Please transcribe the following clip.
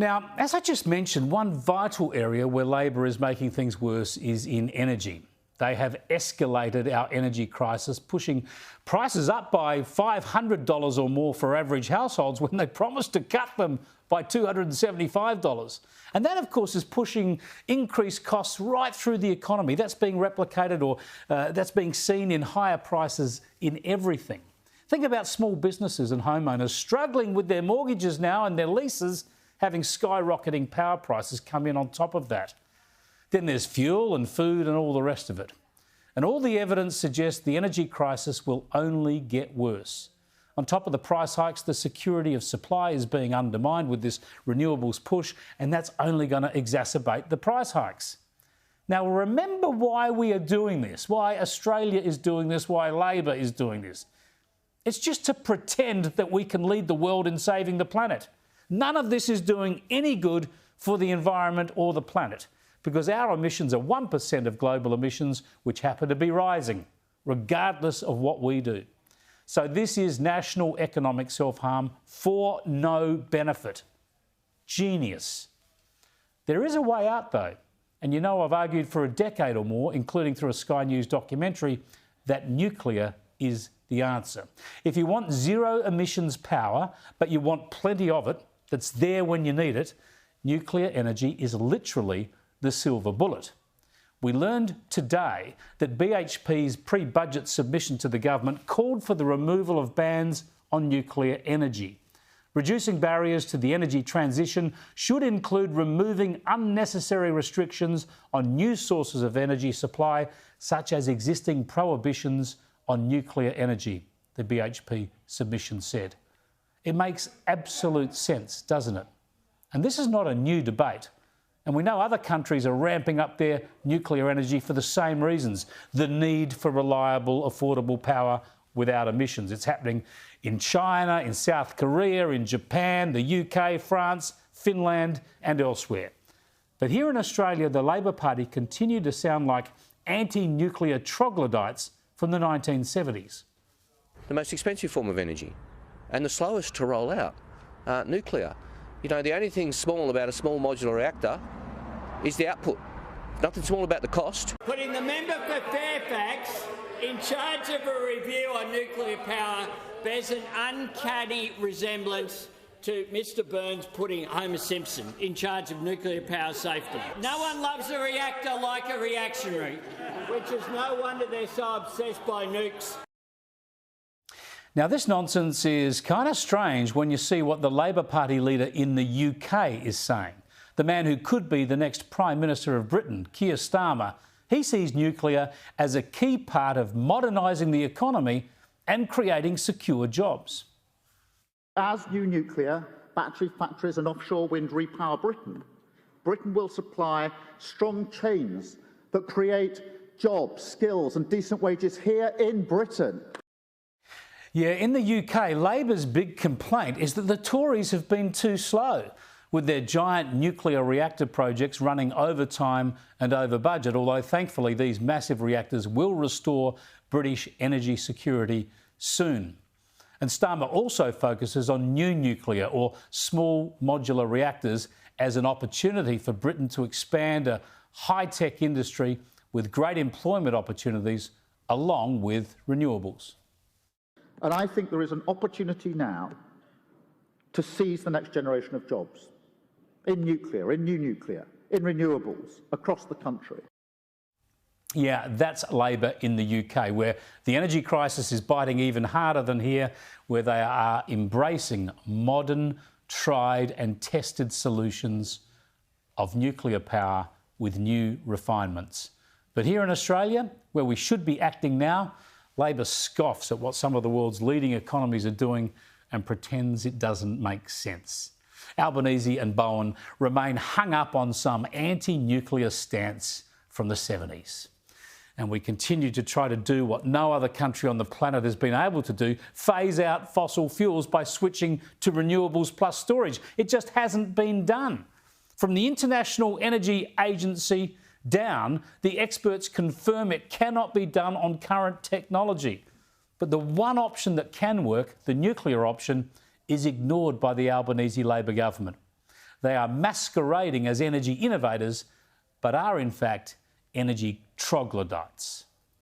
Now, as I just mentioned, one vital area where Labor is making things worse is in energy. They have escalated our energy crisis, pushing prices up by $500 or more for average households when they promised to cut them by $275. And that, of course, is pushing increased costs right through the economy. That's being replicated or that's being seen in higher prices in everything. Think about small businesses and homeowners struggling with their mortgages now and their leases, having skyrocketing power prices come in on top of that. Then there's fuel and food and all the rest of it. And all the evidence suggests the energy crisis will only get worse. On top of the price hikes, the security of supply is being undermined with this renewables push, and that's only going to exacerbate the price hikes. Now, remember why we are doing this, why Australia is doing this, why Labor is doing this. It's just to pretend that we can lead the world in saving the planet. None of this is doing any good for the environment or the planet, because our emissions are 1% of global emissions, which happen to be rising, regardless of what we do. So this is national economic self-harm for no benefit. Genius. There is a way out, though. And you know I've argued for a decade or more, including through a Sky News documentary, that nuclear is the answer. If you want zero emissions power, but you want plenty of it, that's there when you need it, nuclear energy is literally the silver bullet. We learned today that BHP's pre-budget submission to the government called for the removal of bans on nuclear energy. Reducing barriers to the energy transition should include removing unnecessary restrictions on new sources of energy supply, such as existing prohibitions on nuclear energy, the BHP submission said. It makes absolute sense, doesn't it? And this is not a new debate. And we know other countries are ramping up their nuclear energy for the same reasons, the need for reliable, affordable power without emissions. It's happening in China, in South Korea, in Japan, the UK, France, Finland and elsewhere. But here in Australia, the Labor Party continue to sound like anti-nuclear troglodytes from the 1970s. The most expensive form of energy and the slowest to roll out, nuclear. You know, the only thing small about a small modular reactor is the output. Nothing small about the cost. Putting the member for Fairfax in charge of a review on nuclear power bears an uncanny resemblance to Mr Burns putting Homer Simpson in charge of nuclear power safety. No one loves a reactor like a reactionary, which is no wonder they're so obsessed by nukes. Now, this nonsense is kind of strange when you see what the Labor Party leader in the UK is saying. The man who could be the next Prime Minister of Britain, Keir Starmer, he sees nuclear as a key part of modernising the economy and creating secure jobs. As new nuclear, battery factories and offshore wind repower Britain, Britain will supply strong chains that create jobs, skills and decent wages here in Britain. Yeah, in the UK, Labor's big complaint is that the Tories have been too slow with their giant nuclear reactor projects running over time and over budget, although thankfully these massive reactors will restore British energy security soon. And Starmer also focuses on new nuclear or small modular reactors as an opportunity for Britain to expand a high-tech industry with great employment opportunities along with renewables. And I think there is an opportunity now to seize the next generation of jobs in nuclear, in new nuclear, in renewables across the country. Yeah, that's Labor in the UK, where the energy crisis is biting even harder than here, where they are embracing modern, tried and tested solutions of nuclear power with new refinements. But here in Australia, where we should be acting now, Labor scoffs at what some of the world's leading economies are doing and pretends it doesn't make sense. Albanese and Bowen remain hung up on some anti-nuclear stance from the 70s. And we continue to try to do what no other country on the planet has been able to do, phase out fossil fuels by switching to renewables plus storage. It just hasn't been done. From the International Energy Agency down, the experts confirm it cannot be done on current technology. But the one option that can work, the nuclear option, is ignored by the Albanese Labor government. They are masquerading as energy innovators, but are in fact energy troglodytes.